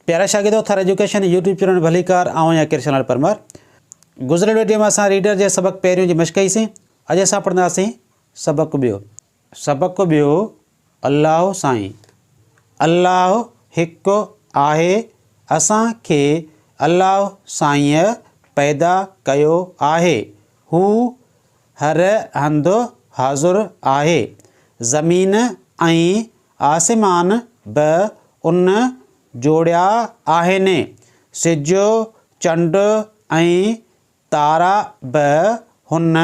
प्यारा शागिर्दो, थर education YouTube channel भलीकार आऊं या कृष्णलाल परमार। गुज़रियल वीडियो में असां रीडर जे सबक पहिरियों जी मश्क कईसीं। अॼु असां पढ़ंदासीं सबक ॿियो। सबक ॿियो, अल्लाह साईं। अल्लाह हिकु आहे, असांखे अल्लाह साईं पैदा कयो आहे। हू हर हंधि हाज़ुर आहे। ज़मीन ऐं आसमान बि उन जोड़िया आहिनि। सिज, चंड ऐं तारा बि हुन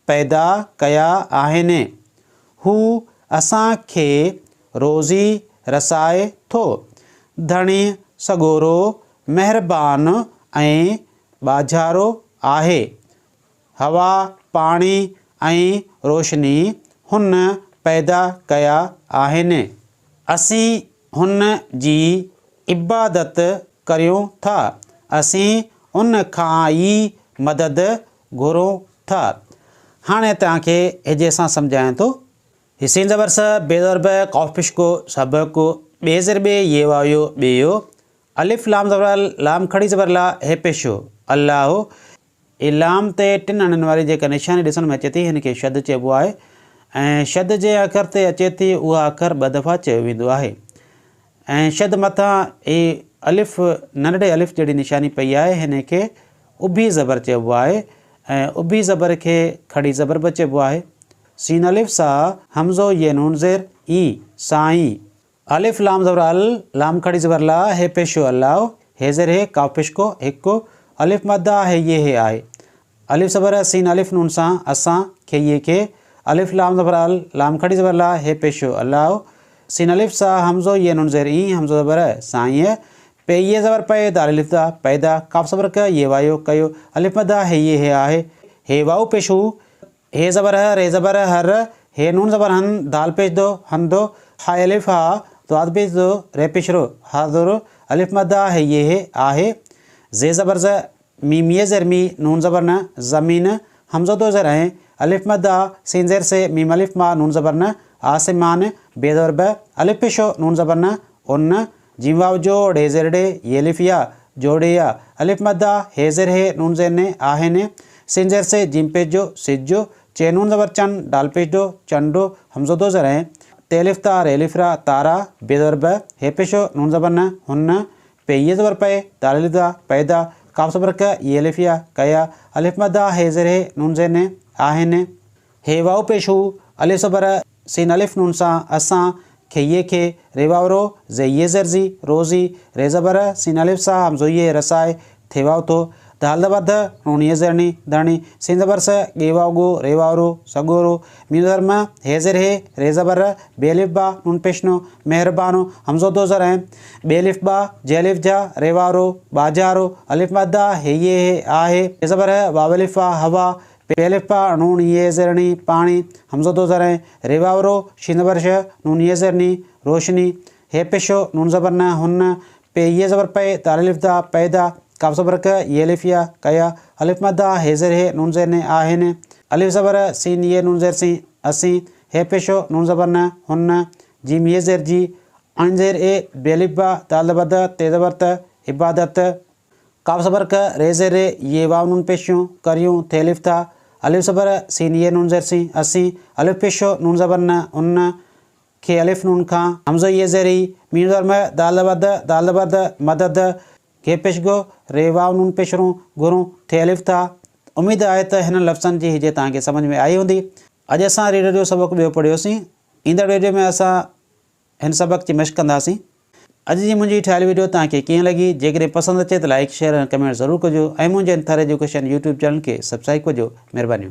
पैदा कया आहिनि। हू असांखे रोज़ी रसाए थो। धणी सॻोरो, महिरबान ऐं ॿाझारो आहे। हवा, पाणी ऐं रोशनी हुन पैदा कया आहिनि। असीं हुन जी इबादत करियूं था। असीं उन खां ई मदद घुरूं था। हाणे तव्हांखे हेजे सां सम्झायां थो। हिसीन ज़बर स, बेज़र ब, कॉफ पिश को, सबक को, बेज़र बे, ये वायो, बेयो, अलिफ लाम ज़बर लाम खड़ी ज़बर ला, हे पेशो, अल्लाह। इलाम ते टिन अणनि वारी जेका निशानी ॾिसण में अचे थी, हिन खे शद चइबो आहे। ऐं शद जे अखर ते अचे थी, उहा अखर ॿ दफ़ा चयो वेंदो आहे। ऐं शद मथां ए अलिफ, नंढड़े अलिफ जहिड़ी निशानी पई आहे, हिन खे उभी ज़बर चइबो आहे। ऐं उभी ज़बर खे खड़ी ज़बर बि चइबो आहे। सीन अलिफ सा, हमज़ो ये नून ज़ेर ई, साईं। अलिफ लाम ज़बर अल, लाम खड़ी ज़बर ला, हे पेशो, अल्लाह। हे ज़ेर हे, काफ पेश को, हिकु, अलिफ मद्दा है, ये हे आहे। अलिफ ज़बर सीन अलिफ नून सां, असां खे ये खे, अलिफ लाम ज़बर अल, लाम खड़ी ज़बर ला, हे पेशो, अल्लाह। सीन अलिफ सा, हमज़ो ये नून ज़ेर ई, हमज़ो ज़बर साईं। पे ये ज़बर पे, दाल अलिफ दा, पैदा, काफ ज़बर क, ये वायो, कयो, अलिफ मद्दा है, ये हे आहे। हे वाओ पेशू, हे ज़बर ह, रे ज़बर हर, हे नून ज़बर हन, दाल पेश दो, हन दो, हा अलिफ हा, दाद पेश दो, रे पेशरो, हा दो, अलिफ मद्दा है, ये हे आहे। जे ज़बर ज़, मीम ये ज़र मी, नून ज़बर न, ज़मीन, हमज़ो दो ज़र हैं, अलिफ मद्दा, सीन ज़ेर से, मीम अलिफ मा, नून ज़बर न, आसमान, बे ज़बर ब, अलिफ पेशो, नून ज़बर न, उन, जीम वाव जोड़, हे ज़ेर डे, ये अलिफ या, जोड़े या, अलिफ मद्दा, हे ज़ेर हे, नून ज़ेर ने, आहेने, सीन ज़ेर से, जीम पेश जो, सिज्जो, चे नून ज़बर चन, डाल पेश दो, चंडो, हमज़ो दो ज़र हैं, ते अलिफ ता, रे अलिफ रा, तारा, बे ज़बर ब, हे पेशो, नून ज़बर न, हुन, पे ये ज़बर पे, दाल अलिफ दा, पैदा, काफ ज़बर क, ये अलिफ या, कया, अलिफ मद्दा, हे ज़ेर हे, नून ज़ेर ने, आहेने। हे वाव पेशू, अलिफ ज़बर सीन अलिफ नून सां, असां खे ये खे, रे वावरो, ज़े ये ज़रज़ी, रोज़ी, रे ज़बर सीन अलिफ सा, हमज़ो ये रसाए, थे वाव थो, दाल ज़बर ध, नून ये ज़रनी, धणी, सीन ज़बर स, गे वाव गो, रे वावरो, सगोरो, मीम ज़बर म, हे ज़ेर हे, रे ज़बर, बे अलिफ बा, नून पेशनो, मेहरबानो, हमज़ो दो ज़र हैं, बे अलिफ बा, जे अलिफ जा, रे वावरो, बाजारो, अलिफ मद्दा, हे ये हे आहे, हे ज़बर वाव अलिफ आ, हवा, पे अलिफ पा, नून ये ज़रनी, पानी, हमज़ो दो ज़र हैं, रे वावरो, शीन ज़बर श, नून ये ज़रनी, रोशनी, हे पेशो, नून ज़बर न, हुन, पे ये ज़बर पे, दाल अलिफ दा, पैदा, काफ ज़बर क, ये अलिफ या, कया, अलिफ मद्दा, हे ज़ेर हे, नून ज़ेर ने, आहेने, अलिफ ज़बर सीन ये नून ज़ेर सी, असीं, हे पेशो, नून ज़बर न, हुन, जीम ये ज़ेर जी, अन ज़ेर ए, बे अलिफ बा, दाल ज़बर द, ते ज़बर त, इबादत, काफ ज़बर क, रे ज़ेर रे, ये वाव नून पेशूं, करियूं, थे अलिफ था, अलिफ ज़बर सीन ये नून ज़ेर सी, असीं, अलिफ पेशो, नून ज़बर न, उन, खे अलिफ नून खां, हमज़ो ये ज़ेरी, मीम ज़बर म, दाल ज़बर द, दाल ज़बर द, मदद, के पेश गो, रे वाव नून पेशरूं, गुरूं, थे अलिफ था। उम्मीद आहे त हिन लफ़्ज़नि जी हिजे तव्हांखे सम्झ में आई हूंदी। अॼु असां रीडर जो सबक ॿियो पढ़ियोसीं। ईंदड़ वीडियो में असां हिन सबक जी मश्क कंदासीं। अॼु जी मुंहिंजी ठाहियल वीडियो तव्हांखे कीअं लॻी? जेकॾहिं पसंदि अचे त लाइक, शेयर ऐं कमेंट ज़रूरु कजो ऐं मुंहिंजे थर एजुकेशन यूट्यूब चैनल खे सब्सक्राइब कजो। महिरबानी।